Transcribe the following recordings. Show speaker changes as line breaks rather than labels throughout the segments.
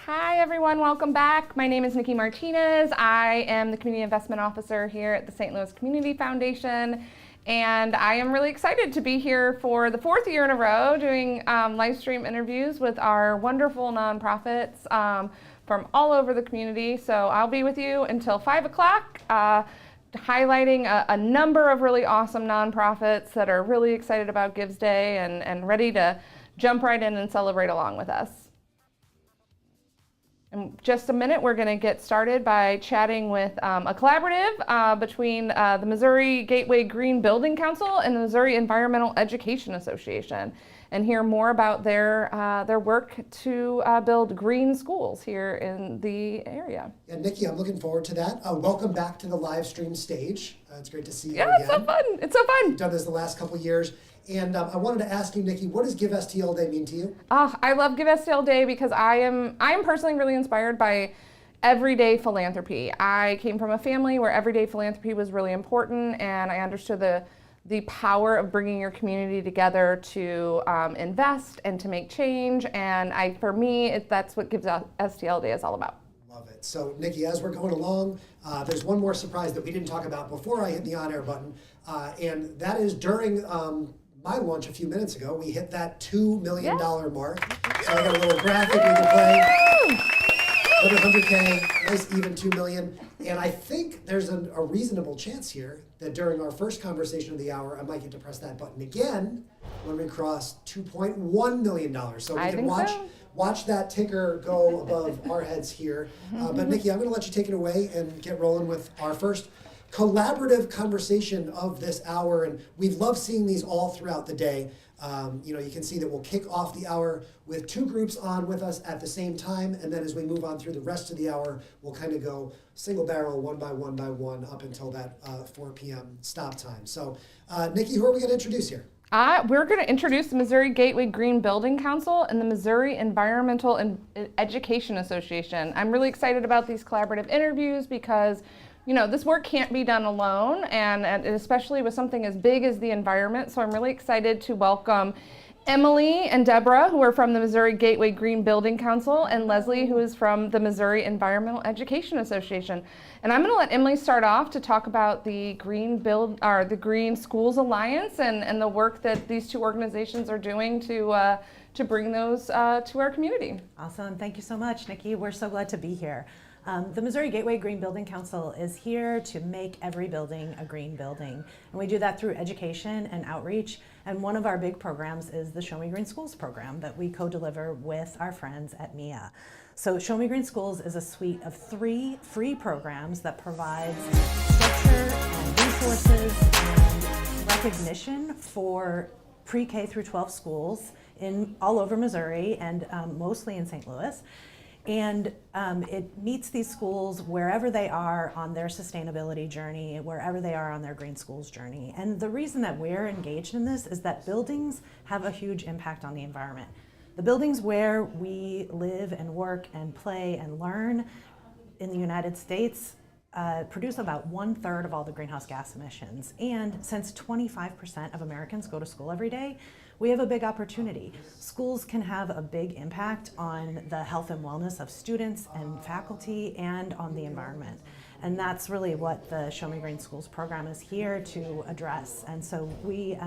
Hi everyone, welcome back. My name is Nikki Martinez. I am the Community Investment Officer here at the St. Louis Community Foundation, and I am really excited to be here for the 4th year in a row doing live stream interviews with our wonderful nonprofits from all over the community. So I'll be with you until 5 o'clock, highlighting a number of really awesome nonprofits that are really excited about Gives Day and ready to jump right in and celebrate along with us. In just a minute, we're going to get started by chatting with a collaborative between the Missouri Gateway Green Building Council and the Missouri Environmental Education Association, and hear more about their work to build green schools here in the area.
Yeah, Nikki, I'm looking forward to that. Welcome back to the live stream stage. It's great to see you
again. It's so fun. It's so fun.
We've done this the last couple of years. And I wanted to ask you, Nikki, what does Give STL Day mean to you?
I love Give STL Day because I am personally really inspired by everyday philanthropy. I came from a family where everyday philanthropy was really important, and I understood the power of bringing your community together to invest and to make change. And for me, that's what Give STL Day is all about.
Love it. So, Nikki, as we're going along, there's one more surprise that we didn't talk about before I hit the on-air button, and that is during my launch a few minutes ago, we hit that $2 million mark. So I got a little graphic we can play. Over 100K, nice even 2 million. And I think there's a reasonable chance here that during our first conversation of the hour, I might get to press that button again when we cross $2.1 million. So we can watch that ticker go above our heads here. But Nikki, I'm going to let you take it away and get rolling with our first collaborative conversation of this hour, and we've loved seeing these all throughout the day. You can see that we'll kick off the hour with 2 groups on with us at the same time, and then as we move on through the rest of the hour, we'll kind of go single barrel, one by one, up until that 4 p.m. stop time. So, Nikki, who are we going to introduce here?
We're going to introduce the Missouri Gateway Green Building Council and the Missouri Environmental Education Association. I'm really excited about these collaborative interviews because this work can't be done alone, and especially with something as big as the environment. So I'm really excited to welcome Emily and Deborah, who are from the Missouri Gateway Green Building Council, and Leslie, who is from the Missouri Environmental Education Association. And I'm going to let Emily start off to talk about the the Green Schools Alliance and the work that these 2 organizations are doing to bring those to our community.
Awesome. Thank you so much, Nikki. We're so glad to be here. The Missouri Gateway Green Building Council is here to make every building a green building. And we do that through education and outreach. And one of our big programs is the Show Me Green Schools program that we co-deliver with our friends at MIA. So Show Me Green Schools is a suite of 3 free programs that provides structure and resources and recognition for pre-K through 12 schools all over Missouri and mostly in St. Louis. And it meets these schools wherever they are on their sustainability journey, wherever they are on their green schools journey. And the reason that we're engaged in this is that buildings have a huge impact on the environment. The buildings where we live and work and play and learn in the United States produce about 1/3 of all the greenhouse gas emissions. And since 25% of Americans go to school every day, we have a big opportunity. Schools can have a big impact on the health and wellness of students and faculty and on the environment. And that's really what the Show Me Green Schools program is here to address. And so we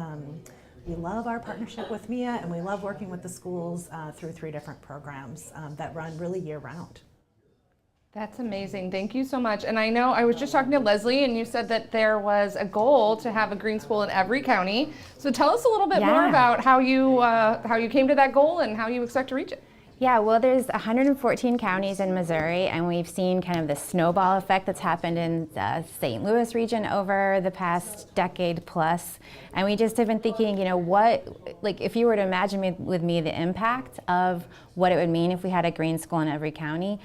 love our partnership with MIA, and we love working with the schools through 3 different programs that run really year round.
That's amazing. Thank you so much. And I know I was just talking to Leslie, and you said that there was a goal to have a green school in every county. So tell us a little bit more about how you came to that goal and how you expect to reach it.
Yeah, well, there's 114 counties in Missouri, and we've seen kind of the snowball effect that's happened in the St. Louis region over the past decade plus. And we just have been thinking, if you were to imagine with me the impact of what it would mean if we had a green school in every county.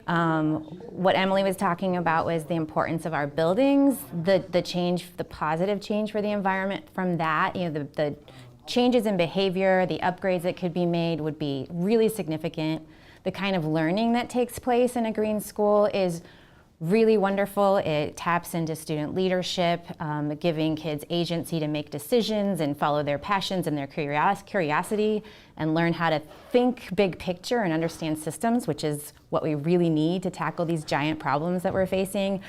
What Emily was talking about was the importance of our buildings, the change, the positive change for the environment from that, the changes in behavior, the upgrades that could be made would be really significant. The kind of learning that takes place in a green school is really wonderful. It taps into student leadership, giving kids agency to make decisions and follow their passions and their curiosity, and learn how to think big picture and understand systems, which is what we really need to tackle these giant problems that we're facing.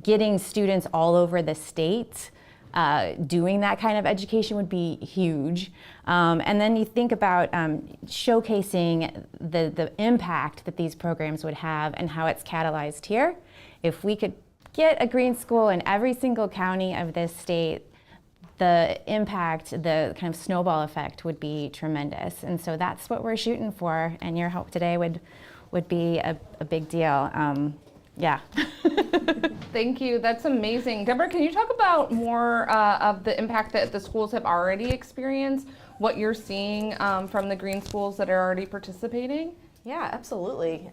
Getting students all over the state doing that kind of education would be huge. And then you think about showcasing the impact that these programs would have and how it's catalyzed here. If we could get a green school in every single county of this state, the impact, the kind of snowball effect would be tremendous. And so that's what we're shooting for, and your help today would be a big deal. Yeah.
Thank you. That's amazing. Deborah, can you talk about more of the impact that the schools have already experienced, what you're seeing from the green schools that are already participating?
Yeah, absolutely.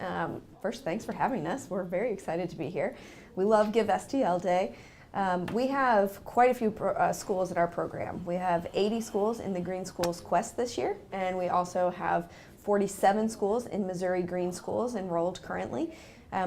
First, thanks for having us. We're very excited to be here. We love Give STL Day. We have quite a few schools in our program. We have 80 schools in the Green Schools Quest this year, and we also have 47 schools in Missouri Green Schools enrolled currently.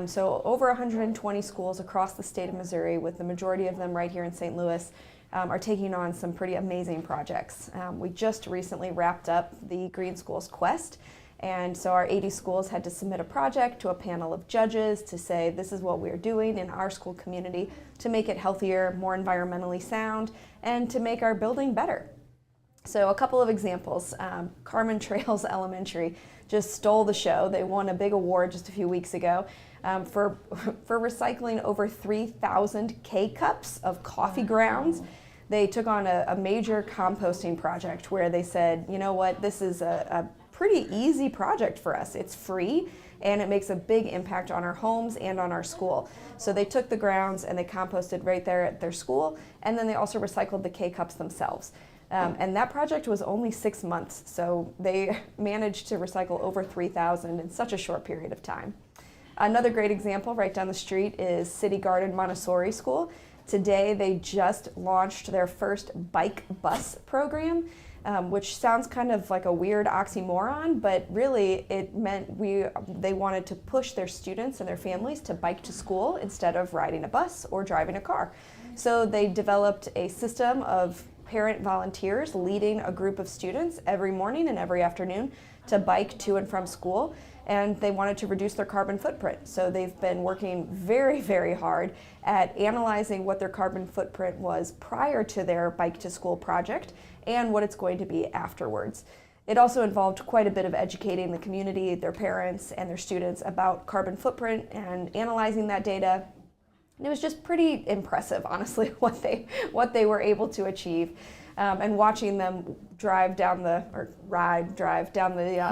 So over 120 schools across the state of Missouri, with the majority of them right here in St. Louis, are taking on some pretty amazing projects. We just recently wrapped up the Green Schools Quest, and so our 80 schools had to submit a project to a panel of judges to say this is what we're doing in our school community to make it healthier, more environmentally sound, and to make our building better. So a couple of examples. Carmen Trails Elementary just stole the show. They won a big award just a few weeks ago for recycling over 3,000 K-cups of coffee grounds. They took on a major composting project where they said, you know what, this is a pretty easy project for us. It's free, and it makes a big impact on our homes and on our school. So they took the grounds and they composted right there at their school, and then they also recycled the K-cups themselves. And that project was only 6 months, so they managed to recycle over 3,000 in such a short period of time. Another great example right down the street is City Garden Montessori School. Today they just launched their first bike bus program, which sounds kind of like a weird oxymoron, but really it meant they wanted to push their students and their families to bike to school instead of riding a bus or driving a car. So they developed a system of parent volunteers leading a group of students every morning and every afternoon to bike to and from school, and they wanted to reduce their carbon footprint. So they've been working very, very hard at analyzing what their carbon footprint was prior to their bike to school project and what it's going to be afterwards. It also involved quite a bit of educating the community, their parents and their students about carbon footprint and analyzing that data. It was just pretty impressive, honestly, what they were able to achieve. And watching them drive down the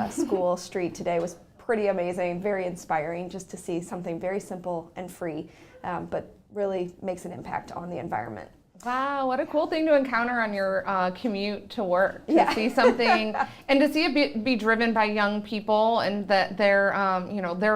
school street today was pretty amazing, very inspiring, just to see something very simple and free, but really makes an impact on the environment.
Wow, what a cool thing to encounter on your commute to work, to see something and to see it be driven by young people and that their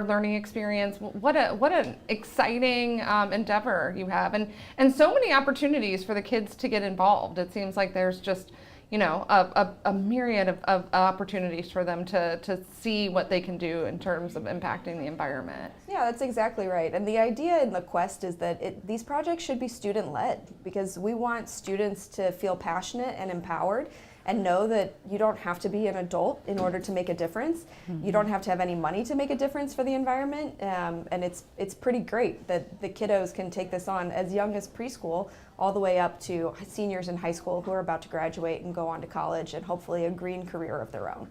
learning experience. What an exciting endeavor you have, and so many opportunities for the kids to get involved. It seems like there's just a myriad of opportunities for them to see what they can do in terms of impacting the environment.
Yeah, that's exactly right. And the idea in the Quest is that these projects should be student-led, because we want students to feel passionate and empowered and know that you don't have to be an adult in order to make a difference. Mm-hmm. You don't have to have any money to make a difference for the environment. And it's pretty great that the kiddos can take this on as young as preschool all the way up to seniors in high school who are about to graduate and go on to college and hopefully a green career of their own.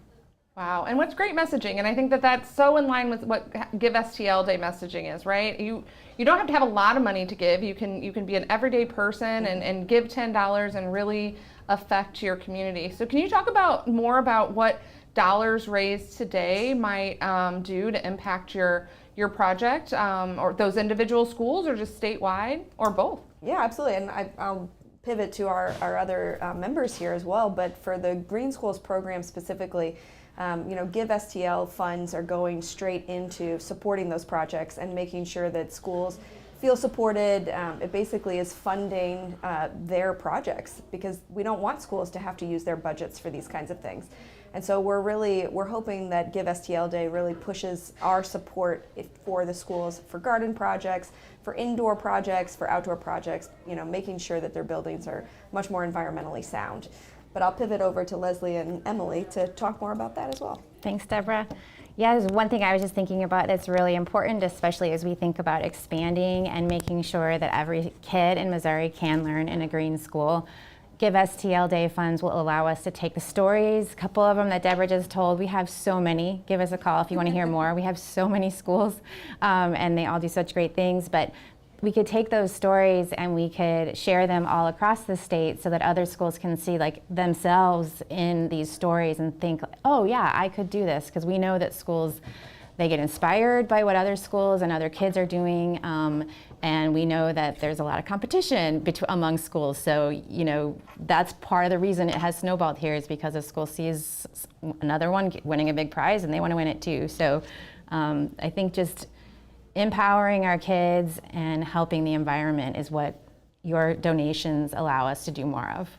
Wow, and what's great messaging, and I think that that's so in line with what Give STL Day messaging is, right? You don't have to have a lot of money to give. You can be an everyday person and give $10 and really affect your community. So can you talk more about what dollars raised today might do to impact your project, or those individual schools, or just statewide, or both?
Yeah, absolutely. And I'll pivot to our other members here as well. But for the Green Schools program specifically, Give STL funds are going straight into supporting those projects and making sure that schools feel supported. It basically is funding their projects, because we don't want schools to have to use their budgets for these kinds of things. And so we're hoping that Give STL Day really pushes our support for the schools, for garden projects, for indoor projects, for outdoor projects, making sure that their buildings are much more environmentally sound. But I'll pivot over to Leslie and Emily to talk more about that as well.
Thanks, Deborah. Yeah, there's one thing I was just thinking about that's really important, especially as we think about expanding and making sure that every kid in Missouri can learn in a green school. Give STL Day funds will allow us to take the stories, a couple of them that Deborah just told. We have so many. Give us a call if you want to hear more. We have so many schools, and they all do such great things. But we could take those stories and we could share them all across the state so that other schools can see themselves in these stories and think, oh yeah, I could do this. Because we know that schools, they get inspired by what other schools and other kids are doing. And we know that there's a lot of competition among schools. So, that's part of the reason it has snowballed here, is because a school sees another one winning a big prize and they want to win it too. So I think just empowering our kids and helping the environment is what your donations allow us to do more of.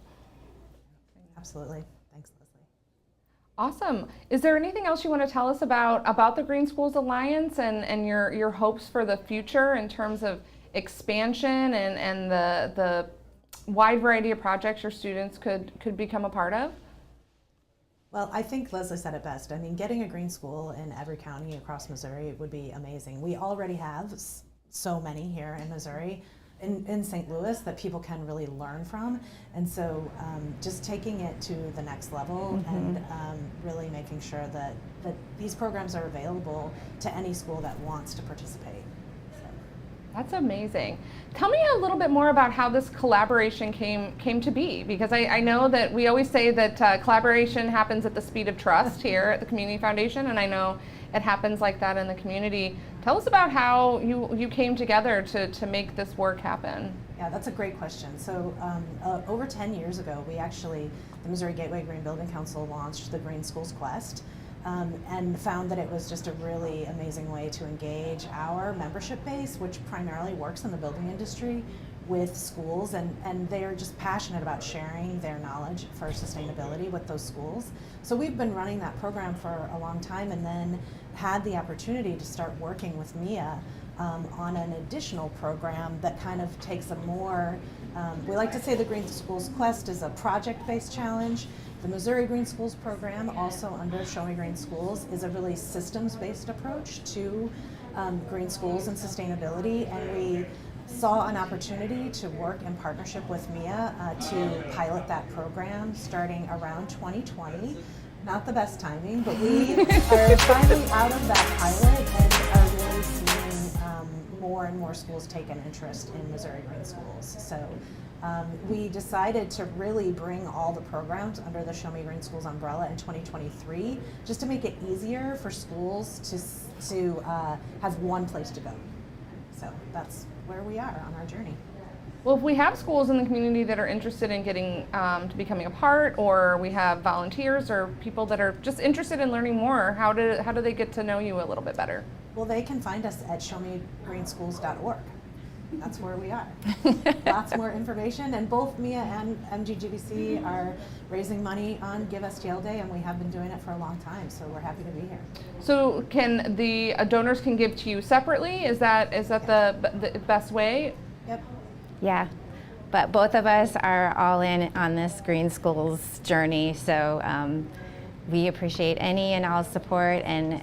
Absolutely. Thanks, Leslie.
Awesome. Is there anything else you want to tell us about the Green Schools Alliance and your hopes for the future in terms of expansion and the wide variety of projects your students could become a part of?
Well, I think Leslie said it best. I mean, getting a green school in every county across Missouri would be amazing. We already have so many here in Missouri, in St. Louis, that people can really learn from. And so just taking it to the next level and really making sure that these programs are available to any school that wants to participate.
That's amazing. Tell me a little bit more about how this collaboration came to be, because I know that we always say that collaboration happens at the speed of trust here at the Community Foundation, and I know it happens like that in the community. Tell us about how you came together to make this work happen.
Yeah, that's a great question. So over 10 years ago, the Missouri Gateway Green Building Council launched the Green Schools Quest. And found that it was just a really amazing way to engage our membership base, which primarily works in the building industry, with schools, and they're just passionate about sharing their knowledge for sustainability with those schools. So we've been running that program for a long time, and then had the opportunity to start working with Mia on an additional program that kind of takes a more, we like to say the Green Schools Quest is a project-based challenge. The Missouri Green Schools program, also under Show Me Green Schools, is a really systems-based approach to green schools and sustainability, and we saw an opportunity to work in partnership with Mia to pilot that program starting around 2020. Not the best timing, but we are finally out of that pilot and are really seeing more and more schools take an interest in Missouri Green Schools. So we decided to really bring all the programs under the Show Me Green Schools umbrella in 2023, just to make it easier for schools to have one place to go. So that's where we are on our journey.
Well, if we have schools in the community that are interested in getting to becoming a part, or we have volunteers or people that are just interested in learning more, how do they get to know you a little bit better?
Well, they can find us at showmegreenschools.org. That's where we are. Lots more information, and both Mia and MGGVC are raising money on Give STL Day, and we have been doing it for a long time, so we're happy to be here.
So can the donors can give to you separately? Is that the best way?
Yep.
Yeah, but both of us are all in on this Green Schools journey, so we appreciate any and all support, and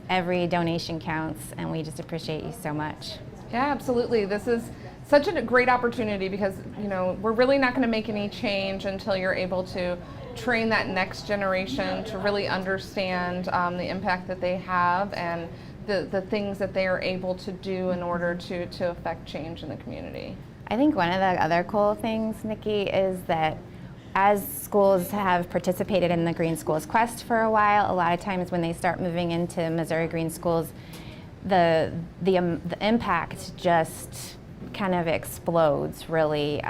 every donation counts, and we just appreciate you so much.
Yeah, absolutely. This is such a great opportunity, because we're really not going to make any change until you're able to train that next generation to really understand the impact that they have and the things that they are able to do in order to affect change in the community.
I think one of the other cool things, Nikki, is that as schools have participated in the Green Schools Quest for a while, a lot of times when they start moving into Missouri Green Schools, the impact just kind of explodes, really,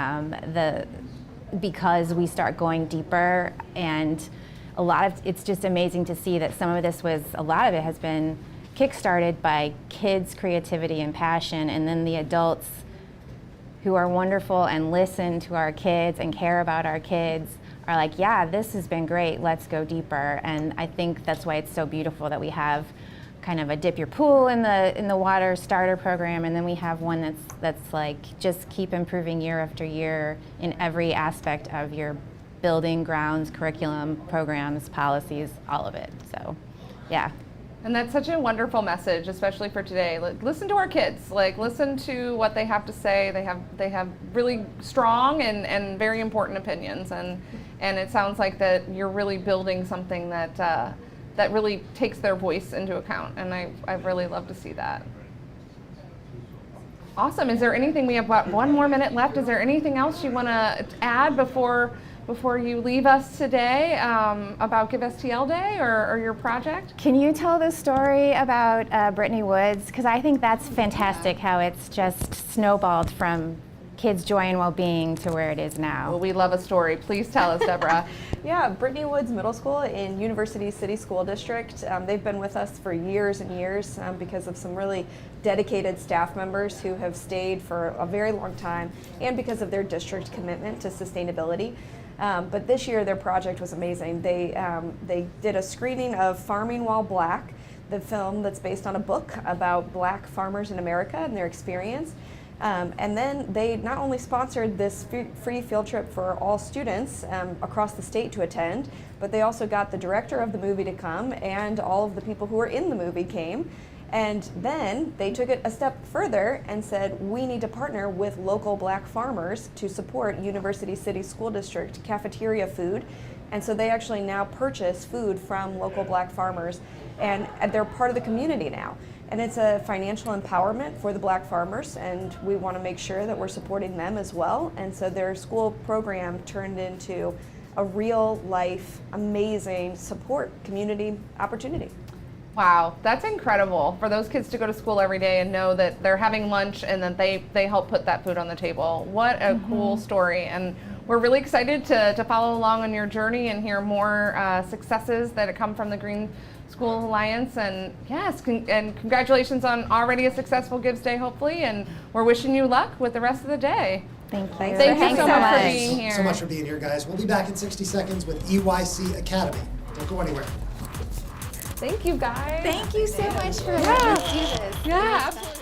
because we start going deeper, and it's just amazing to see that a lot of it has been kickstarted by kids' creativity and passion, and then the adults who are wonderful and listen to our kids and care about our kids are like, yeah, this has been great, let's go deeper. And I think that's why it's so beautiful that we have kind of a dip your pool in the water starter program, and then we have one that's like just keep improving year after year in every aspect of your building, grounds, curriculum, programs, policies, all of it. So, yeah.
And that's such a wonderful message, especially for today. Like, listen to our kids. Like, listen to what they have to say. They have really strong and very important opinions, and it sounds like that you're really building something that really takes their voice into account, and I really love to see that. Awesome. Is there anything, we have about 1 more minute left, is there anything else you want to add before you leave us today about Give STL Day or your project?
Can you tell the story about Brittany Woods? Because I think that's fantastic how it's just snowballed from kids' joy and well-being to where it is now.
Well, we love a story. Please tell us, Deborah.
Yeah, Brittany Woods Middle School in University City School District. They've been with us for years and years because of some really dedicated staff members who have stayed for a very long time, and because of their district commitment to sustainability. But this year their project was amazing. They did a screening of Farming While Black, the film that's based on a book about black farmers in America and their experience. And then they not only sponsored this free field trip for all students across the state to attend, but they also got the director of the movie to come, and all of the people who were in the movie came. And then they took it a step further and said, we need to partner with local black farmers to support University City School District cafeteria food. And so they actually now purchase food from local black farmers, and they're part of the community now. And it's a financial empowerment for the black farmers, and we want to make sure that we're supporting them as well. And so their school program turned into a real life, amazing support community opportunity.
Wow, that's incredible for those kids to go to school every day and know that they're having lunch and that they help put that food on the table. What a cool story. And we're really excited to follow along on your journey and hear more successes that come from the Green School Alliance. And yes, and congratulations on already a successful Gives Day, hopefully. And we're wishing you luck with the rest of the day.
Thank you.
Thank you so much for being here.
So much for being here, guys. We'll be back in 60 seconds with EYC Academy. Don't go anywhere.
Thank you, guys.
Thank you so much for letting us do this.
Yeah, absolutely.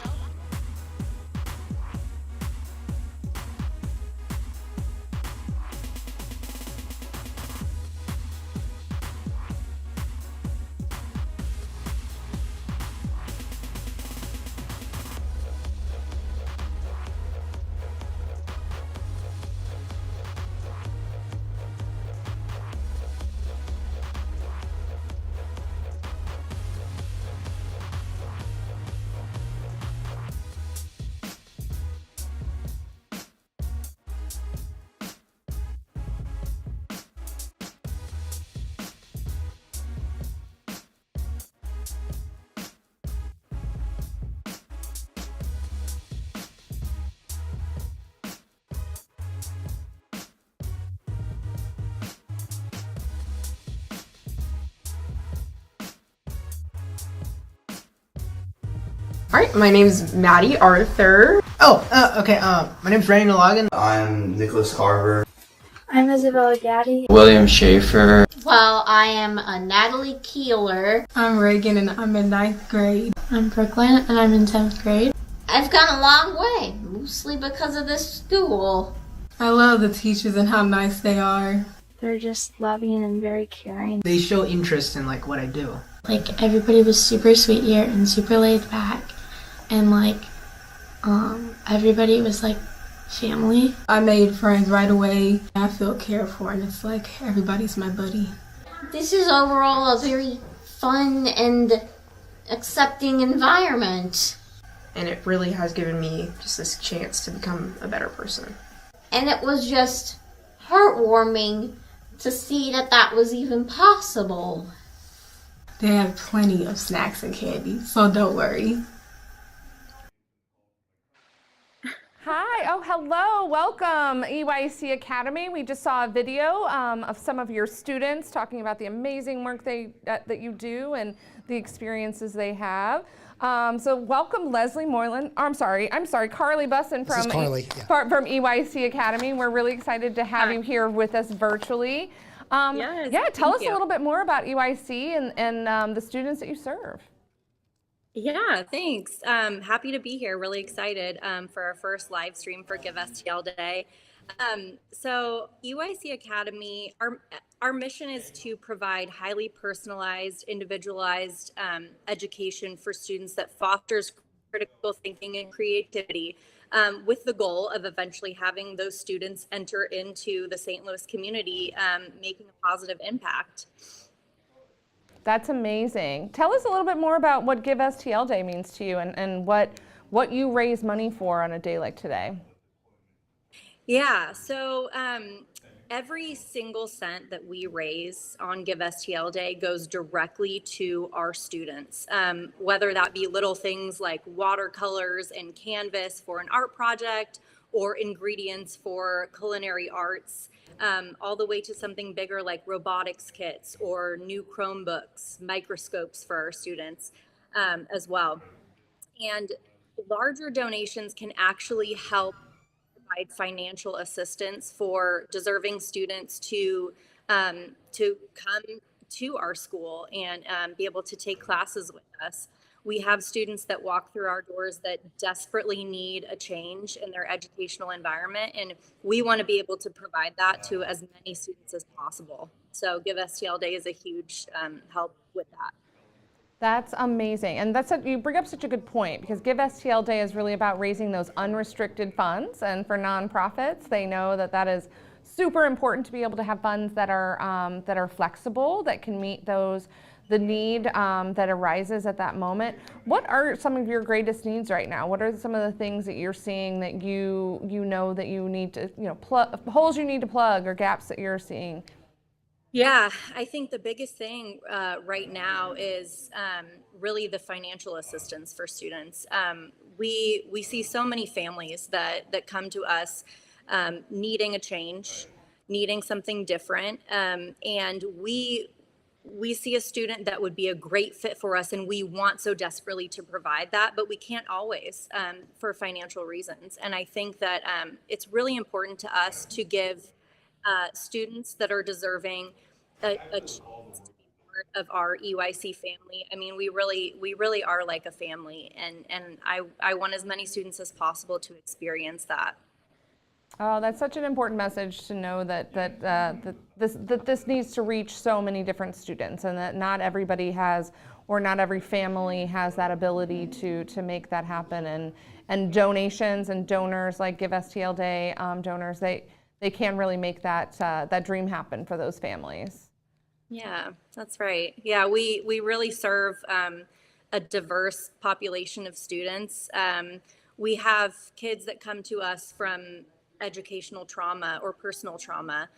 All right, my name's Maddie Arthur. Okay. My name's Brandon Logan.
I'm Nicholas Carver.
I'm Isabella Gaddy.
William Schaefer.
Well, I am Natalie Keeler.
I'm Reagan and I'm in 9th grade.
I'm Brooklyn and I'm in 10th grade.
I've gone a long way, mostly because of this school.
I love the teachers and how nice they are.
They're just loving and very caring.
They show interest in what I do.
Everybody was super sweet here and super laid back. And everybody was family.
I made friends right away. I feel cared for, and it's everybody's my buddy.
This is overall a very fun and accepting environment.
And it really has given me just this chance to become a better person.
And it was just heartwarming to see that that was even possible.
They have plenty of snacks and candy, so don't worry.
Hi, oh hello, welcome EYC Academy. We just saw a video of some of your students talking about the amazing work that you do and the experiences they have. So welcome Leslie Moylan, I'm sorry, Carly Bussin from EYC Academy. We're really excited to have you here with us virtually. Tell us a little bit more about EYC and the students that you serve.
Yeah, thanks. Happy to be here. Really excited for our first live stream for Give STL Day. So EYC Academy, our mission is to provide highly personalized, individualized education for students that fosters critical thinking and creativity, with the goal of eventually having those students enter into the St. Louis community, making a positive impact.
That's amazing. Tell us a little bit more about what Give STL Day means to you and what you raise money for on a day like today.
Yeah, so every single cent that we raise on Give STL Day goes directly to our students, whether that be little things like watercolors and canvas for an art project or ingredients for culinary arts. All the way to something bigger like robotics kits or new Chromebooks, microscopes for our students as well. And larger donations can actually help provide financial assistance for deserving students to come to our school and be able to take classes with us. We have students that walk through our doors that desperately need a change in their educational environment, and we want to be able to provide that to as many students as possible. So Give STL Day is a huge help with that.
That's amazing, and you bring up such a good point, because Give STL Day is really about raising those unrestricted funds, and for nonprofits, they know that is super important to be able to have funds that are flexible, that can meet the need that arises at that moment. What are some of your greatest needs right now? What are some of the things that you're seeing that you know that you need to, holes you need to plug or gaps that you're seeing?
Yeah, I think the biggest thing right now is really the financial assistance for students. We see so many families that come to us needing a change, needing something different, and we see a student that would be a great fit for us, and we want so desperately to provide that, but we can't always for financial reasons. And I think that it's really important to us to give students that are deserving a chance to be part of our EYC family. I mean, we really are like a family, and I want as many students as possible to experience that.
Oh, that's such an important message to know that this needs to reach so many different students, and that not everybody has, or not every family has that ability to make that happen. And donations and donors like Give STL Day donors, they can really make that dream happen for those families.
Yeah, that's right. Yeah, we really serve a diverse population of students. We have kids that come to us from educational trauma or personal trauma,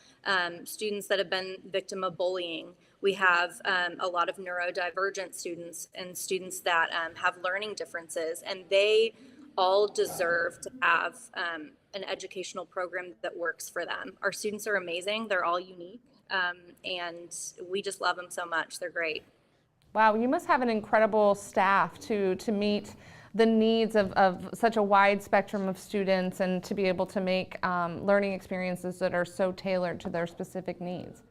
students that have been victim of bullying. We have a lot of neurodivergent students and students that have learning differences, and they all deserve to have an educational program that works for them. Our students are amazing. They're all unique, and we just love them so much. They're great.
Wow, you must have an incredible staff to meet the needs of such a wide spectrum of students, and to be able to make learning experiences that are so tailored to their specific needs.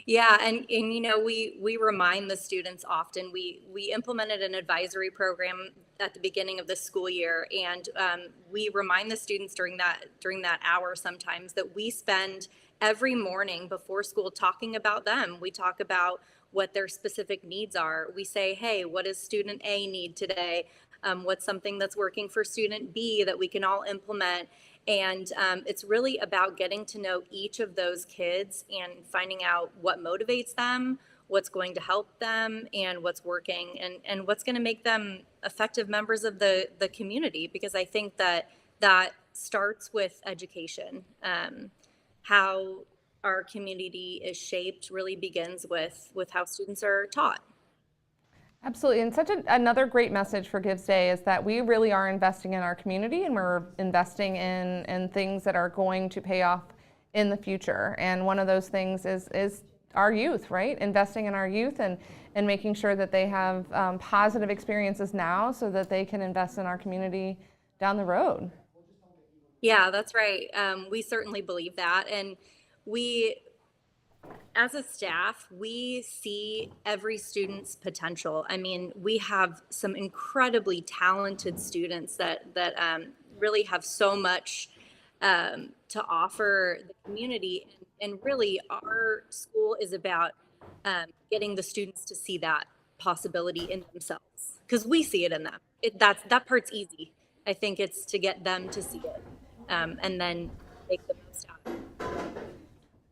Yeah, and we remind the students often. We implemented an advisory program at the beginning of the school year, and we remind the students during that hour sometimes that we spend every morning before school talking about them. We talk about what their specific needs are. We say, hey, what does student A need today? What's something that's working for student B that we can all implement? And it's really about getting to know each of those kids and finding out what motivates them, what's going to help them, and what's working, and what's going to make them effective members of the community, because I think that starts with education. how our community is shaped really begins with how students are taught.
Absolutely, and another great message for Gives Day is that we really are investing in our community, and we're investing in things that are going to pay off in the future. And one of those things is our youth, right? Investing in our youth and making sure that they have positive experiences now so that they can invest in our community down the road.
Yeah, that's right. We certainly believe that. And we, as a staff, we see every student's potential. I mean, we have some incredibly talented students that really have so much to offer the community. And really, our school is about getting the students to see that possibility in themselves, because we see it in them. That part's easy. I think it's to get them to see it and then make the most out of it.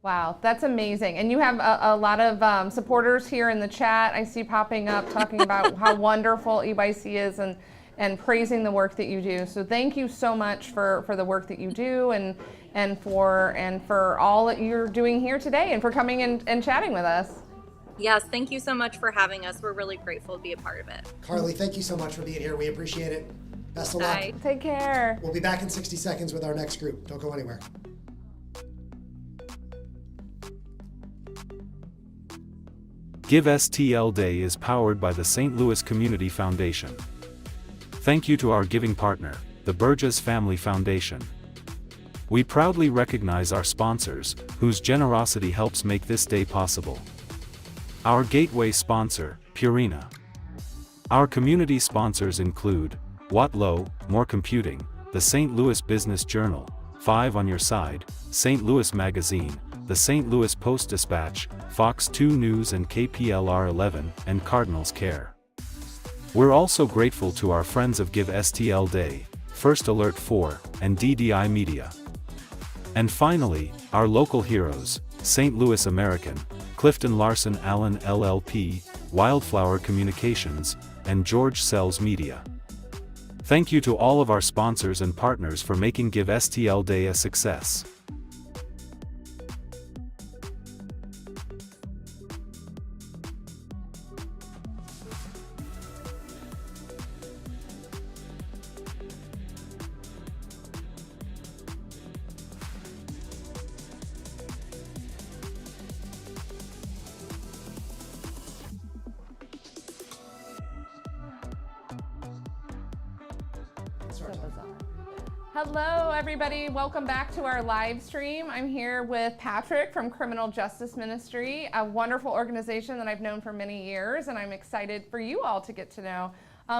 Wow, that's amazing. And you have a lot of supporters here in the chat I see popping up talking about how wonderful EYC is and praising the work that you do. So thank you so much for the work that you do and for all that you're doing here today and for coming and chatting with us.
Yes, thank you so much for having us. We're really grateful to be a part of it.
Carly, thank you so much for being here. We appreciate it. Best of luck.
Bye.
Take care.
We'll be back in 60 seconds with our next group. Don't go anywhere.
Give STL Day is powered by the St. Louis Community Foundation. Thank you to our giving partner, the Burgess Family Foundation. We proudly recognize our sponsors, whose generosity helps make this day possible. Our gateway sponsor, Purina. Our community sponsors include Watlow, More Computing, the St. Louis Business Journal, 5 on Your Side, St. Louis Magazine, the St. Louis Post-Dispatch, Fox 2 News and KPLR 11, and Cardinals Care. We're also grateful to our friends of Give STL Day, First Alert 4, and DDI Media. And finally, our local heroes, St. Louis American, Clifton Larson Allen LLP, Wildflower Communications, and George Sells Media. Thank you to all of our sponsors and partners for making Give STL Day a success.
Hello, everybody. Welcome back to our live stream. I'm here with Patrick from Criminal Justice Ministry, a wonderful organization that I've known for many years, and I'm excited for you all to get to know.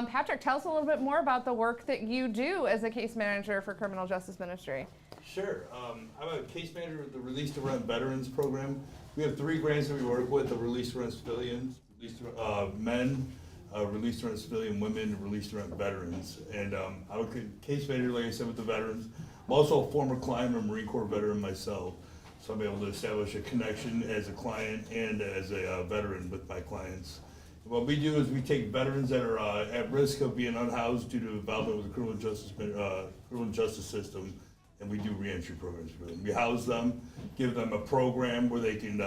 Patrick, tell us a little bit more about the work that you do as a case manager for Criminal Justice Ministry.
Sure. I'm a case manager of the Release to Rent Veterans Program. We have 3 grants that we work with: the Release to Rent Civilians, Release to Men, Release to Rent Civilian Women, Release to Rent Veterans. And I'm a case manager, like I said, with the veterans. I'm also a former client, a Marine Corps veteran myself, so I'm able to establish a connection as a client and as a veteran with my clients. What we do is we take veterans that are at risk of being unhoused due to involvement with the criminal justice system, and we do reentry programs for them. We house them, give them a program where they can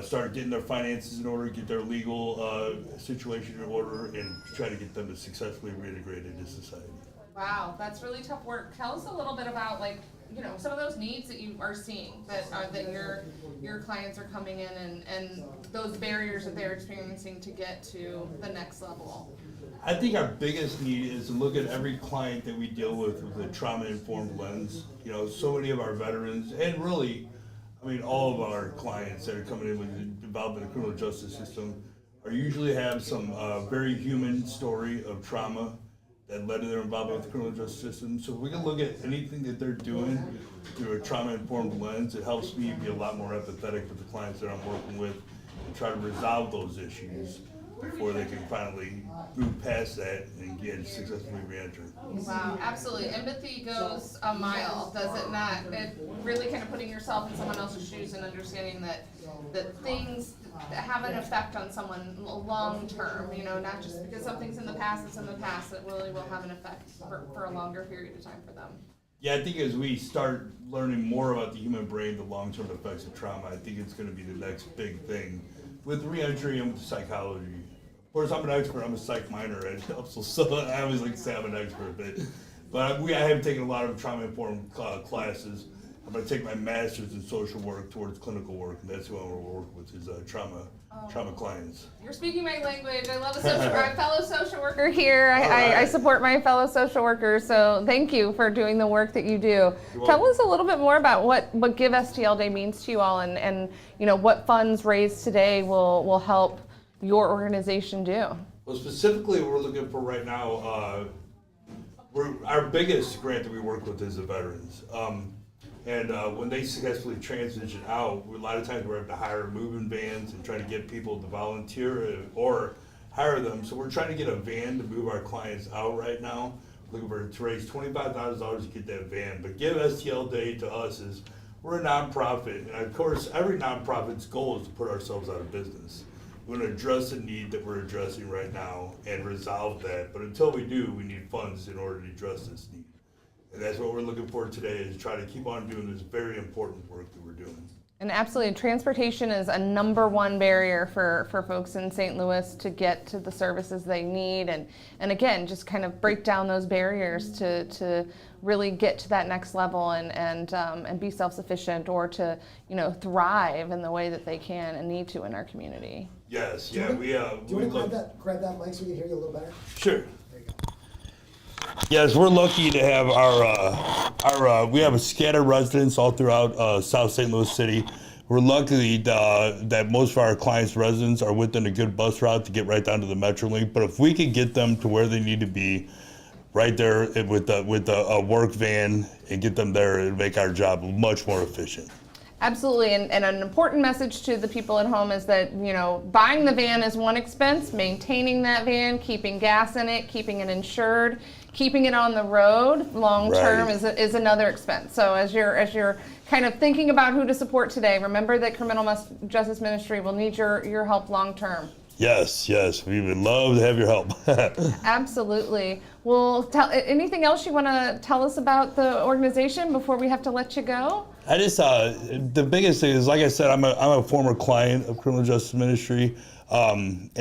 start getting their finances in order, get their legal situation in order, and try to get them to successfully reintegrate into society.
Wow, that's really tough work. Tell us a little bit about, like, you know, some of those needs that you are seeing, that your clients are coming in, and those barriers that they're experiencing to get to the next level.
I think our biggest need is to look at every client that we deal with a trauma-informed lens. You know, so many of our veterans, and really, I mean, all of our clients that are coming in with involvement in the criminal justice system usually have some very human story of trauma that led to their involvement with the criminal justice system. So if we can look at anything that they're doing through a trauma-informed lens, it helps me be a lot more empathetic with the clients that I'm working with and try to resolve those issues before they can finally move past that and get successfully re-enter.
Wow, absolutely. Empathy goes a mile, does it not? It really kind of putting yourself in someone else's shoes and understanding that things have an effect on someone long term, you know, not just because something's in the past, it's in the past, it really will have an effect for a longer period of time for them.
Yeah, I think as we start learning more about the human brain, the long-term effects of trauma, I think it's going to be the next big thing. With reentry and with psychology. Of course, I'm an expert. I'm a psych minor at Bethel, so I always like to say I'm an expert. But I have taken a lot of trauma-informed classes. I'm going to take my master's in social work towards clinical work, and that's who I want to work with is trauma clients.
You're speaking my language. I love a fellow social worker here. I support my fellow social workers, so thank you for doing the work that you do. Tell us a little bit more about what Give STL Day means to you all, and you know what funds raised today will help your organization do.
Well, specifically, what we're looking for right now, our biggest grant that we work with is the veterans. And when they successfully transition out, a lot of times we're having to hire moving vans and try to get people to volunteer or hire them. So we're trying to get a van to move our clients out right now. We're looking to raise $25,000 to get that van. But Give STL Day to us is we're a nonprofit. And of course, every nonprofit's goal is to put ourselves out of business. We want to address the need that we're addressing right now and resolve that. But until we do, we need funds in order to address this need. And that's what we're looking for today, is try to keep on doing this very important work that we're doing.
And absolutely, transportation is a #1 barrier for folks in St. Louis to get to the services they need, and again, just kind of break down those barriers to really get to that next level and be self-sufficient, or to thrive in the way that they can and need to in our community.
Yes, yeah,
Do you want to grab that mic so we can hear you a little better?
Sure. Yes, we're lucky to have we have a scattered residents all throughout South St. Louis City. We're lucky that most of our clients' residents are within a good bus route to get right down to the Metrolink. But if we could get them to where they need to be, right there with a work van, and get them there, it'd make our job much more efficient.
Absolutely, and an important message to the people at home is that, buying the van is one expense, maintaining that van, keeping gas in it, keeping it insured, keeping it on the road long term is another expense. So as you're kind of thinking about who to support today, remember that Criminal Justice Ministry will need your help long term.
Yes, we would love to have your help.
Absolutely. Well, anything else you want to tell us about the organization before we have to let you go?
I just the biggest thing is, like I said, I'm a former client of Criminal Justice Ministry, and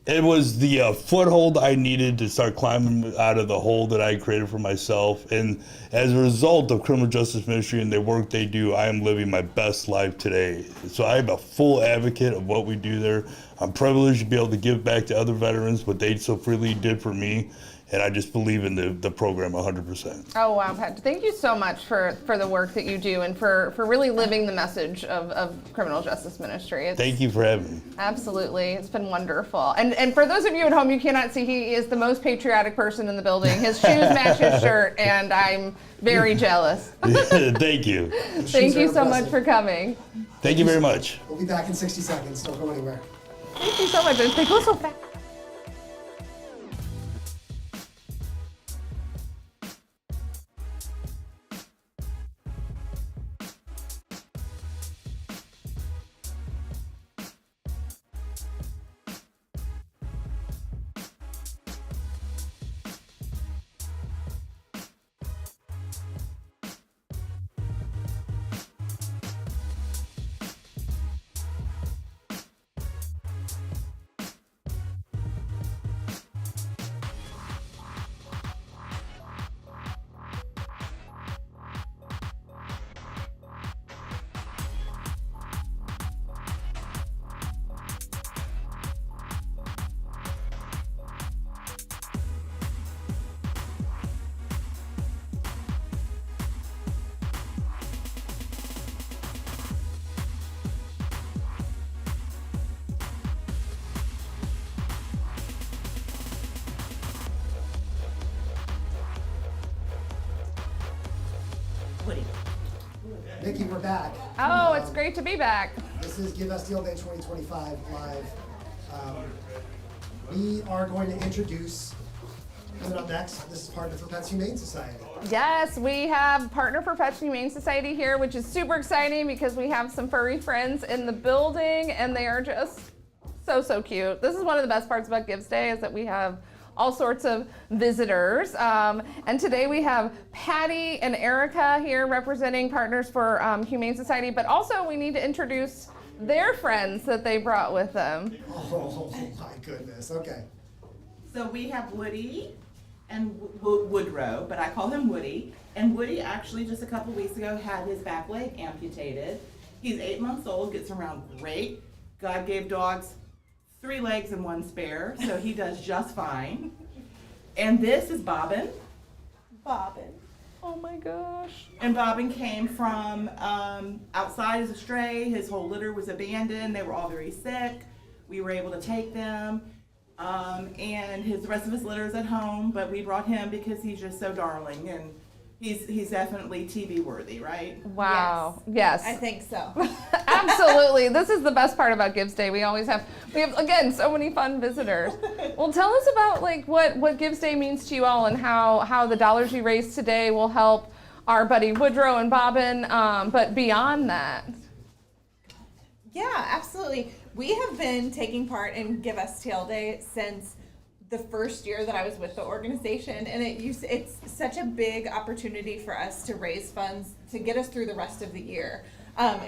it was the foothold I needed to start climbing out of the hole that I created for myself. And as a result of Criminal Justice Ministry and the work they do, I am living my best life today. So I'm a full advocate of what we do there. I'm privileged to be able to give back to other veterans what they so freely did for me. And I just believe in the program 100%.
Oh, wow, Pat. Thank you so much for the work that you do and for really living the message of Criminal Justice Ministry.
Thank you for having me.
Absolutely. It's been wonderful. And for those of you at home, you cannot see, he is the most patriotic person in the building. His shoes match his shirt, and I'm very jealous.
Thank you.
Thank you so much for coming.
Thank you very much.
We'll be back in 60 seconds. Don't go anywhere.
Thank you so much. They go so fast.
Nikki, we're back.
Oh, it's great to be back.
This is Give STL Day 2025 live. We are going to introduce, coming up next, this is Partner for Pets Humane Society.
Yes, we have Partner for Pets Humane Society here, which is super exciting because we have some furry friends in the building, and they are just so cute. This is one of the best parts about Gives Day, is that we have all sorts of visitors. And today we have Patty and Erica here representing Partners for Humane Society, but also we need to introduce their friends that they brought with them.
Oh my goodness, okay.
So we have Woody and Woodrow, but I call him Woody. And Woody actually just a couple weeks ago had his back leg amputated. He's 8 months old, gets around great. God gave dogs 3 legs and 1 spare, so he does just fine. And this is Bobbin. Bobbin.
Oh my gosh.
And Bobbin came from outside as a stray. His whole litter was abandoned. They were all very sick. We were able to take them. And the rest of his litter is at home, but we brought him because he's just so darling, and he's definitely TV worthy, right?
Wow. Yes.
I think so.
Absolutely. This is the best part about Gives Day. We have again so many fun visitors. Well, tell us about like what Gives Day means to you all, and how the dollars you raise today will help our buddy Woodrow and Bobbin, but beyond that.
Yeah, absolutely. We have been taking part in Give STL Day since the first year that I was with the organization, and it's such a big opportunity for us to raise funds to get us through the rest of the year.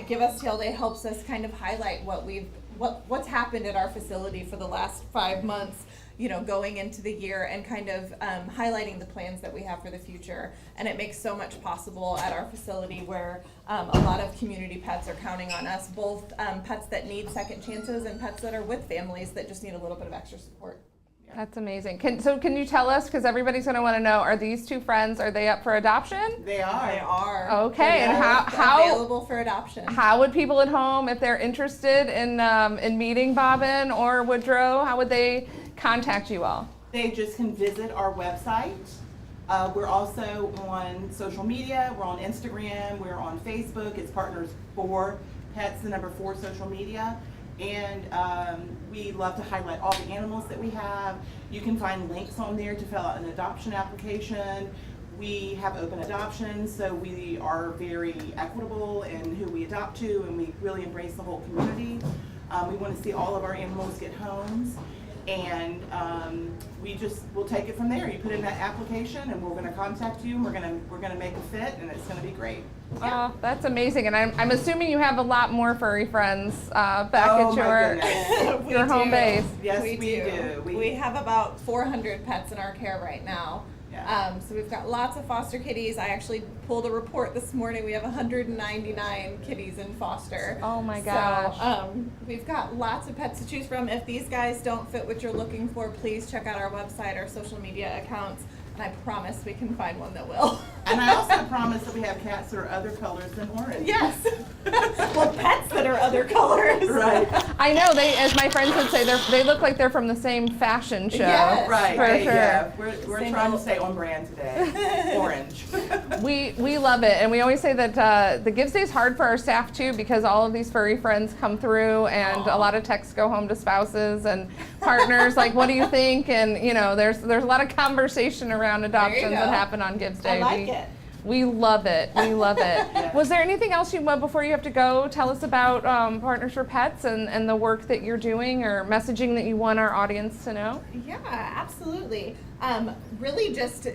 Give STL Day helps us kind of highlight what's happened at our facility for the last 5 months, going into the year, and kind of highlighting the plans that we have for the future. And it makes so much possible at our facility where a lot of community pets are counting on us, both pets that need second chances and pets that are with families that just need a little bit of extra support.
That's amazing. Can you tell us, because everybody's going to want to know, are these 2 friends, are they up for adoption?
They are.
They are.
Okay, and how
available for adoption?
How would people at home, if they're interested in meeting Bobbin or Woodrow, how would they contact you all?
They just can visit our website. We're also on social media. We're on Instagram. We're on Facebook. It's Partners for Pets, the number 4 social media. And we love to highlight all the animals that we have. You can find links on there to fill out an adoption application. We have open adoption, so we are very equitable in who we adopt to, and we really embrace the whole community. We want to see all of our animals get homes, and we'll take it from there. You put in that application, and we're going to contact you, and we're going to make a fit, and it's going to be great.
Yeah. Oh, that's amazing. And I'm assuming you have a lot more furry friends back at your home base.
Yes, we do.
We have about 400 pets in our care right now.
Yeah.
So we've got lots of foster kitties. I actually pulled a report this morning. We have 199 kitties in foster.
Oh my gosh.
So we've got lots of pets to choose from. If these guys don't fit what you're looking for, please check out our website, our social media accounts, and I promise we can find one that will.
And I also promise that we have cats that are other colors than orange.
Yes. Well, pets that are other colors.
Right.
I know, as my friends would say, they look like they're from the same fashion show.
Yes.
Right.
For sure.
Yeah. We're trying to stay on brand today. Orange.
We love it, and we always say that the Gives Day is hard for our staff too, because all of these furry friends come through, and a lot of texts go home to spouses and partners like, what do you think? And there's a lot of conversation around adoptions that happen on Gives Day.
I like it.
We love it. We love it. Yeah. Was there anything else before you have to go, tell us about Partners for Pets and the work that you're doing, or messaging that you want our audience to know?
Yeah, absolutely. Really just,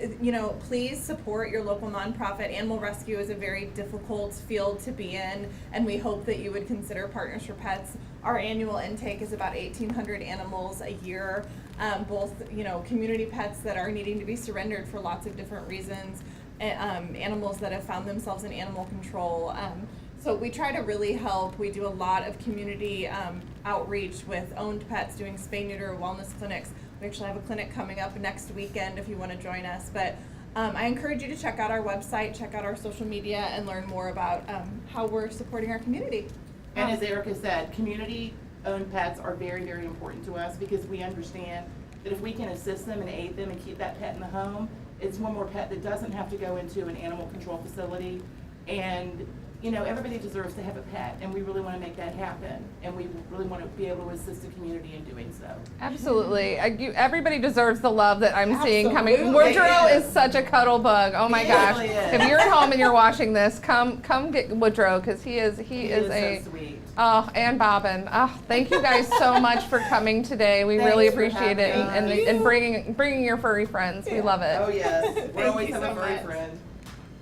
please support your local nonprofit. Animal rescue is a very difficult field to be in, and we hope that you would consider Partners for Pets. Our annual intake is about 1,800 animals a year, both, community pets that are needing to be surrendered for lots of different reasons, animals that have found themselves in animal control. So we try to really help. We do a lot of community outreach with owned pets, doing spay-neuter wellness clinics. We actually have a clinic coming up next weekend if you want to join us. But I encourage you to check out our website, check out our social media, and learn more about how we're supporting our community.
And as Erica said, community-owned pets are very, very important to us, because we understand that if we can assist them and aid them and keep that pet in the home, it's one more pet that doesn't have to go into an animal control facility. And everybody deserves to have a pet, and we really want to make that happen, and we really want to be able to assist the community in doing so.
Absolutely. Everybody deserves the love that I'm seeing coming. Woodrow is such a cuddle bug. Oh my gosh.
Really is.
If you're at home and you're watching this, come get Woodrow, because he is
so sweet.
Oh, and Bobbin. Oh, thank you guys so much for coming today. We really appreciate it and bringing your furry friends. We love it.
Oh yes, we always have a furry friend.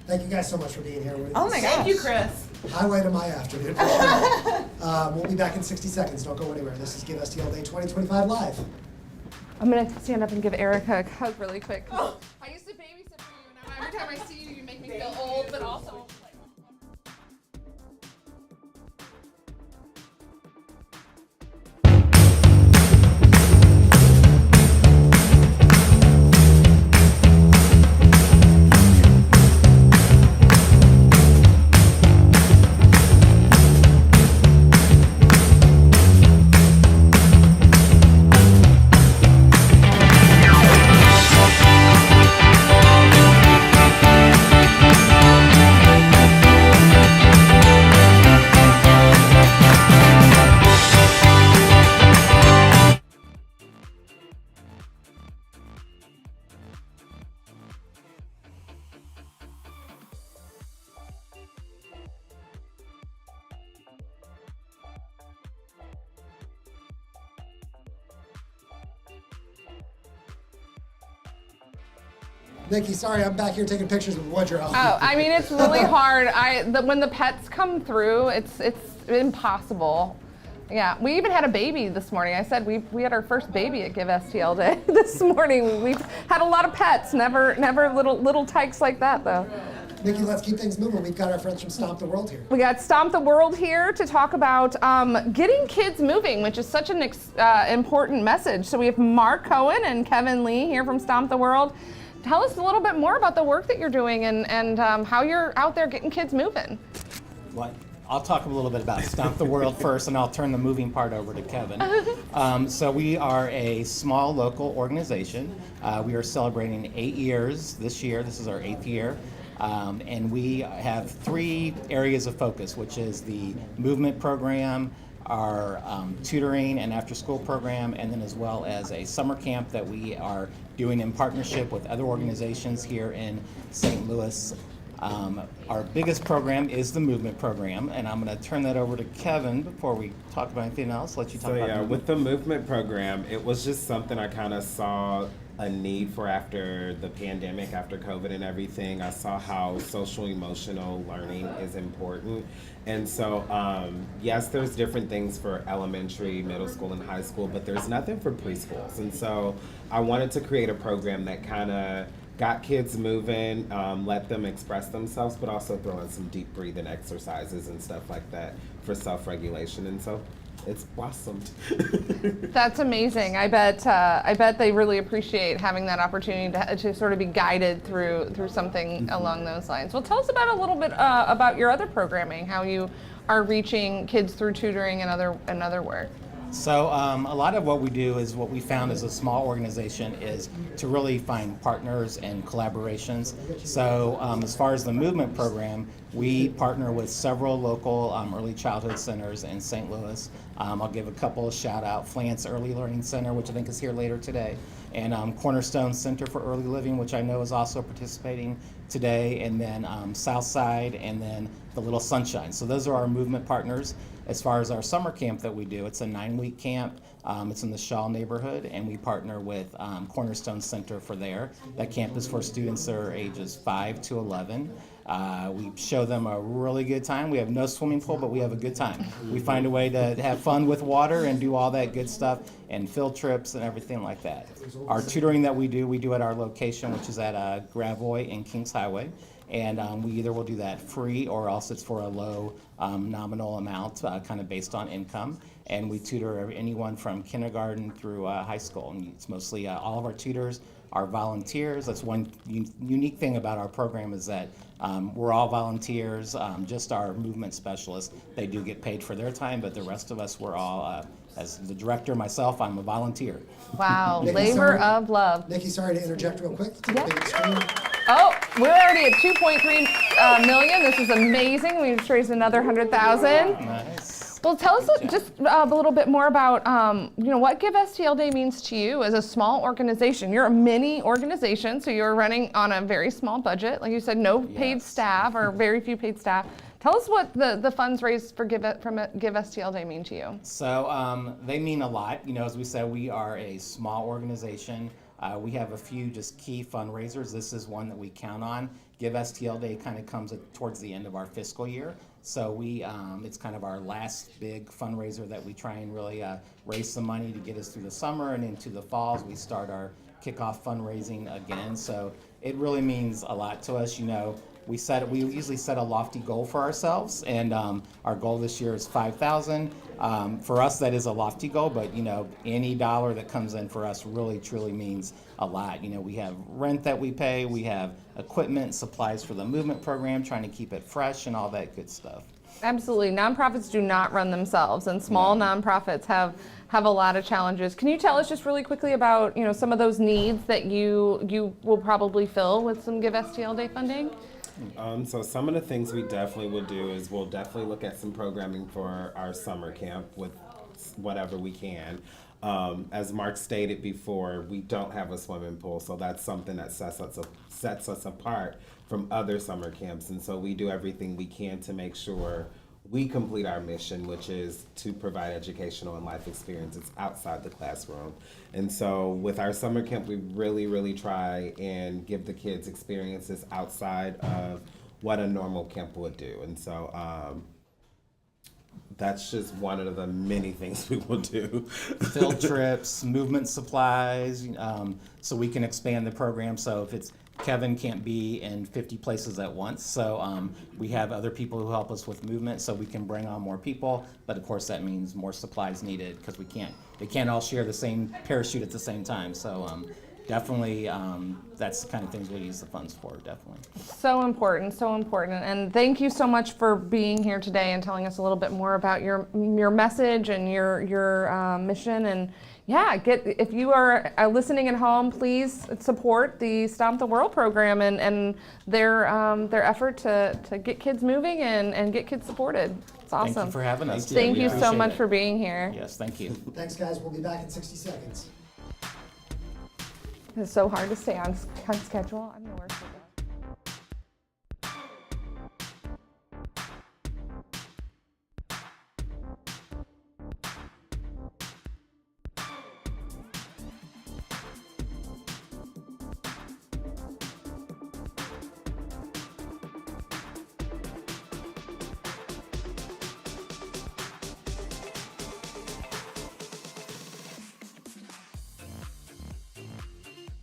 Thank you guys so much for being here with us.
Oh my gosh.
Thank you, Chris.
Highlight of my afternoon, for sure. We'll be back in 60 seconds. Don't go anywhere. This is Give STL Day 2025 live.
I'm going to stand up and give Erica a hug really quick. Oh, I used to babysit for you. Now every time I see you, you make me feel old, but also...
Nikki, sorry, I'm back here taking pictures with Woodrow.
Oh, I mean, it's really hard. When the pets come through, it's impossible. Yeah, we even had a baby this morning. I said we had our first baby at Give STL Day this morning. We've had a lot of pets, never little tykes like that though.
Nikki, let's keep things moving. We've got our friends from Stomp the World here.
We got Stomp the World here to talk about getting kids moving, which is such an important message. So we have Mark Cohen and Kevin Lee here from Stomp the World. Tell us a little bit more about the work that you're doing and how you're out there getting kids moving.
What? I'll talk a little bit about Stomp the World first, and I'll turn the moving part over to Kevin. So we are a small local organization. We are celebrating 8 years this year. This is our 8th year. And we have 3 areas of focus, which is the movement program, our tutoring and after-school program, and then as well as a summer camp that we are doing in partnership with other organizations here in St. Louis. Our biggest program is the movement program, and I'm going to turn that over to Kevin before we talk about anything else. Let you talk about
with the movement program, it was just something I kind of saw a need for after the pandemic, after COVID and everything. I saw how social emotional learning is important. And so, yes, there's different things for elementary, middle school, and high school, but there's nothing for preschools. And so I wanted to create a program that kind of got kids moving, let them express themselves, but also throw in some deep breathing exercises and stuff like that for self-regulation. And so it's blossomed.
That's amazing. I bet they really appreciate having that opportunity to sort of be guided through something along those lines. Well, tell us about a little bit about your other programming, how you are reaching kids through tutoring and other work.
So a lot of what we do is what we found as a small organization is to really find partners and collaborations. So as far as the movement program, we partner with several local early childhood centers in St. Louis. I'll give a couple of shout out. Flance Early Learning Center, which I think is here later today, and Cornerstone Center for Early Living, which I know is also participating today, and then Southside, and then the Little Sunshine. So those are our movement partners. As far as our summer camp that we do, it's a 9-week camp. It's in the Shaw neighborhood, and we partner with Cornerstone Center for there. That camp is for students that are ages 5 to 11. We show them a really good time. We have no swimming pool, but we have a good time. We find a way to have fun with water and do all that good stuff, and field trips and everything like that. Our tutoring that we do at our location, which is at Gravois and Kings Highway. And we either will do that free or else it's for a low nominal amount, kind of based on income. And we tutor anyone from kindergarten through high school. And it's mostly all of our tutors are volunteers. That's one unique thing about our program is that we're all volunteers, just our movement specialists. They do get paid for their time, but the rest of us, we're all, as the director, myself, I'm a volunteer.
Wow,
Nikki,
labor of love.
Nikki, sorry to interject real quick.
Oh, we're already at 2.3 million. This is amazing. We just raised another 100,000.
Nice.
Well, tell us just a little bit more about what Give STL Day means to you as a small organization. You're a mini organization, so you're running on a very small budget. Like you said, no paid staff or very few paid staff. Tell us what the funds raised for Give STL Day mean to you.
So they mean a lot. You know, as we said, we are a small organization. We have a few just key fundraisers. This is one that we count on. Give STL Day kind of comes towards the end of our fiscal year. So it's kind of our last big fundraiser that we try and really raise some money to get us through the summer, and into the falls we start our kickoff fundraising again. So it really means a lot to us. You know, we usually set a lofty goal for ourselves, and our goal this year is $5,000. For us, that is a lofty goal, but you know, any dollar that comes in for us really truly means a lot. You know, we have rent that we pay, we have equipment, supplies for the movement program, trying to keep it fresh and all that good stuff.
Absolutely. Nonprofits do not run themselves, and small nonprofits have a lot of challenges. Can you tell us just really quickly about, you know, some of those needs that you will probably fill with some Give STL Day funding?
So some of the things we definitely will do is we'll definitely look at some programming for our summer camp with whatever we can. As Mark stated before, we don't have a swimming pool, so that's something that sets us apart from other summer camps. And so we do everything we can to make sure we complete our mission, which is to provide educational and life experiences outside the classroom. And so with our summer camp, we really try and give the kids experiences outside of what a normal camp would do. And so that's just one of the many things we will do.
Field trips, movement supplies, so we can expand the program. So if it's Kevin can't be in 50 places at once, so we have other people who help us with movement, so we can bring on more people. But of course, that means more supplies needed because they can't all share the same parachute at the same time. So definitely, that's the kind of things we use the funds for. Definitely.
So important, and thank you so much for being here today and telling us a little bit more about your message and your mission. And yeah, if you are listening at home, please support the Stomp the World program and their effort to get kids moving and get kids supported. It's awesome.
Thank you for having us.
Thank you so much for being here.
Yes, thank you.
Thanks, guys. We'll be back in 60 seconds.
It's so hard to stay on schedule. I'm the worst at that.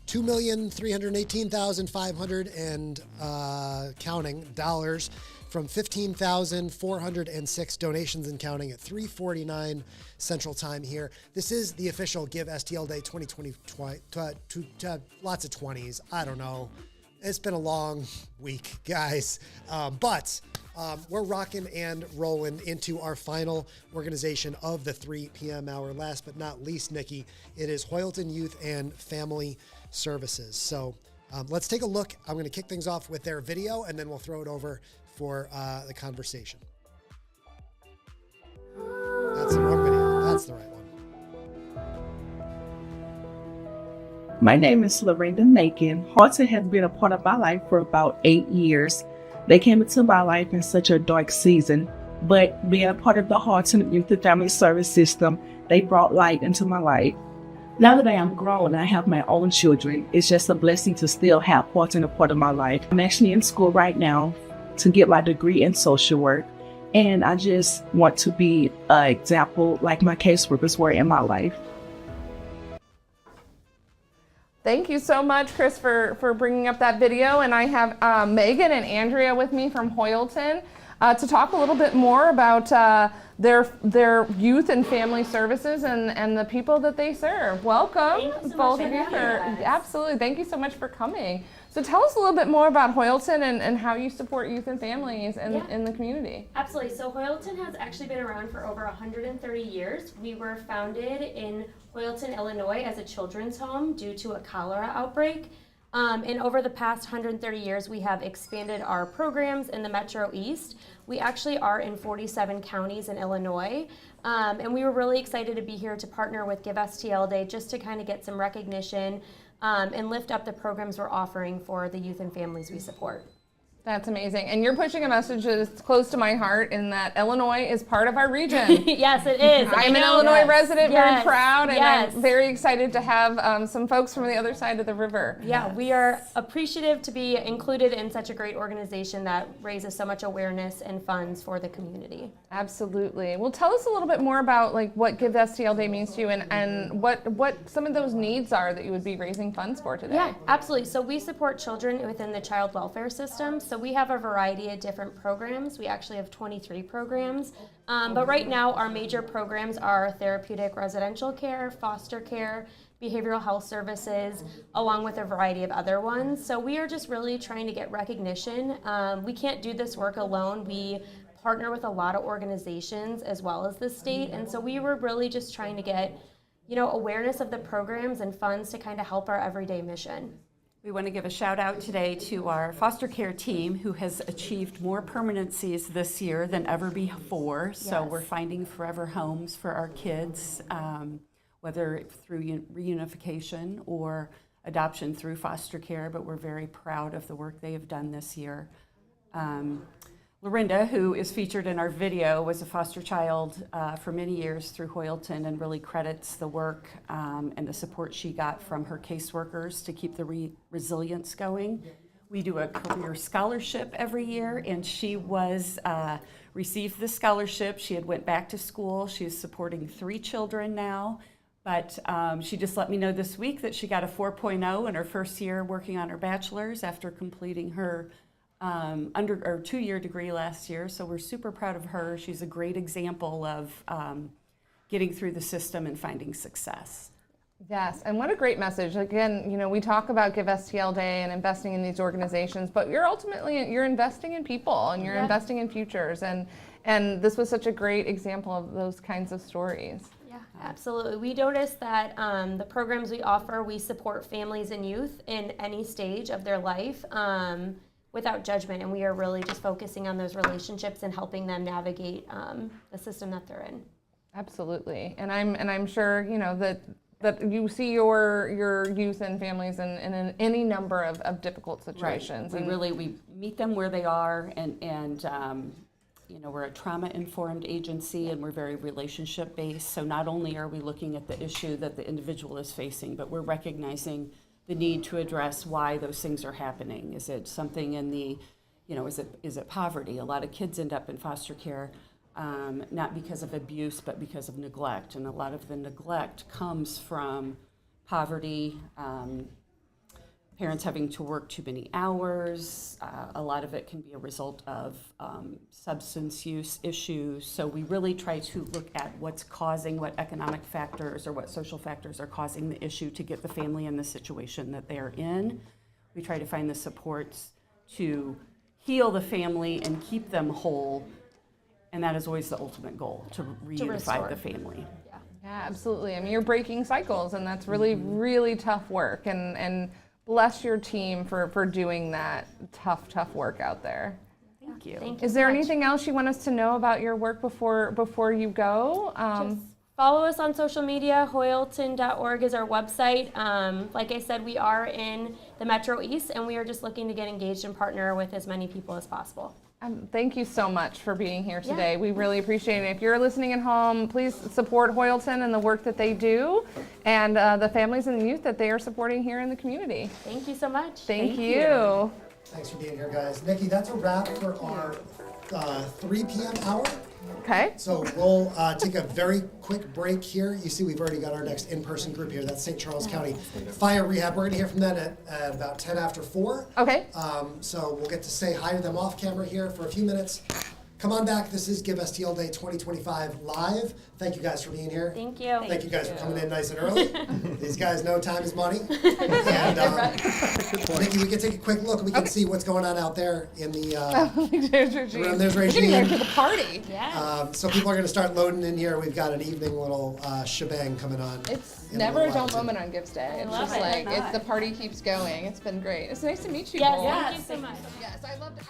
$2,318,500 and counting dollars from 15,406 donations and counting at 3:49 Central Time here. This is the official Give STL Day 2020. Lots of 20s. I don't know. It's been a long week, guys. But we're rocking and rolling into our final organization of the 3 p.m. hour. Last but not least, Nikki, it is Hoyleton Youth and Family Services. So let's take a look. I'm going to kick things off with their video, and then we'll throw it over for the conversation. That's the wrong video. That's the right one.
My name is Lorenda Macon. Hoyleton has been a part of my life for about 8 years. They came into my life in such a dark season, but being a part of the Hoyleton Youth and Family Service system, they brought light into my life. Now that I am grown and I have my own children, it's just a blessing to still have Hoyleton a part of my life. I'm actually in school right now to get my degree in social work, and I just want to be an example like my caseworkers were in my life.
Thank you so much, Chris, for bringing up that video. And I have Megan and Andrea with me from Hoyleton to talk a little bit more about their youth and family services and the people that they serve. Welcome, both of you. Absolutely. Thank you so much for coming. So tell us a little bit more about Hoyleton and how you support youth and families in the community.
Absolutely. So Hoyleton has actually been around for over 130 years. We were founded in Hoyleton, Illinois as a children's home due to a cholera outbreak. And over the past 130 years, we have expanded our programs in the Metro East. We actually are in 47 counties in Illinois. And we were really excited to be here to partner with Give STL Day just to kind of get some recognition and lift up the programs we're offering for the youth and families we support.
That's amazing. And you're pushing a message that's close to my heart in that Illinois is part of our region.
Yes, it is.
I'm an Illinois resident, very proud, and
Yes.
I'm very excited to have some folks from the other side of the river.
Yeah, we are appreciative to be included in such a great organization that raises so much awareness and funds for the community.
Absolutely. Well, tell us a little bit more about like what Give STL Day means to you and what some of those needs are that you would be raising funds for today.
Yeah, absolutely. So we support children within the child welfare system. So we have a variety of different programs. We actually have 23 programs. But right now our major programs are therapeutic residential care, foster care, behavioral health services, along with a variety of other ones. So we are just really trying to get recognition. We can't do this work alone. We partner with a lot of organizations as well as the state. And so we were really just trying to get, awareness of the programs and funds to kind of help our everyday mission.
We want to give a shout out today to our foster care team who has achieved more permanencies this year than ever before. So
Yes.
we're finding forever homes for our kids, whether through reunification or adoption through foster care, but we're very proud of the work they have done this year. Lorinda, who is featured in our video, was a foster child for many years through Hoyleton and really credits the work and the support she got from her caseworkers to keep the resilience going. We do a career scholarship every year, and she received the scholarship. She had went back to school. She is supporting 3 children now, but she just let me know this week that she got a 4.0 in her first year working on her bachelor's after completing her 2-year degree last year. So we're super proud of her. She's a great example of getting through the system and finding success.
Yes, and what a great message. Again, we talk about Give STL Day and investing in these organizations, but you're investing in people and you're investing in futures, and this was such a great example of those kinds of stories.
Yeah, absolutely. We noticed that the programs we offer, we support families and youth in any stage of their life without judgment, and we are really just focusing on those relationships and helping them navigate the system that they're in.
Absolutely, and I'm sure that you see your youth and families in any number of difficult situations.
Right. We meet them where they are, and we're a trauma-informed agency, and we're very relationship-based. So not only are we looking at the issue that the individual is facing, but we're recognizing the need to address why those things are happening. Is it something in the, is it poverty? A lot of kids end up in foster care not because of abuse, but because of neglect. And a lot of the neglect comes from poverty, parents having to work too many hours. A lot of it can be a result of substance use issues. So we really try to look at what economic factors or what social factors are causing the issue to get the family in the situation that they're in. We try to find the supports to heal the family and keep them whole. And that is always the ultimate goal, to reunify the family.
Yeah, absolutely. I mean, you're breaking cycles, and that's really, really tough work. And bless your team for doing that tough work out there.
Thank you.
Thank you
Is there
so much.
anything else you want us to know about your work before you go?
Just follow us on social media. Hoyleton.org is our website. Like I said, we are in the Metro East, and we are just looking to get engaged and partner with as many people as possible.
Thank you so much for being here today. We really appreciate it. If you're listening at home, please support Hoyleton and the work that they do, and the families and the youth that they are supporting here in the community.
Thank you so much.
Thank you.
Thanks for being here, guys. Nikki, that's a wrap for our 3 p.m. hour.
Okay.
So we'll take a very quick break here. You see we've already got our next in-person group here. That's St. Charles County Fire Rehab. We're going to hear from them at about 10 after 4.
Okay.
So we'll get to say hi to them off camera here for a few minutes. Come on back. This is Give STL Day 2025 live. Thank you guys for being here.
Thank you.
Thank you guys for coming in nice and early. These guys know time is money. And Nikki, we can take a quick look. We can see what's going on out there in the
there's Regine.
There's
We're getting
Regine.
there to the party.
So people are going to start loading in here. We've got an evening little shebang coming on.
It's
in
never
little
a dull
while, too.
moment on Gives Day. It's
love
just
it.
like the party keeps going. It's been great. It's nice to meet you.
Yes,
both.
thank you so much.
Yes, I loved it.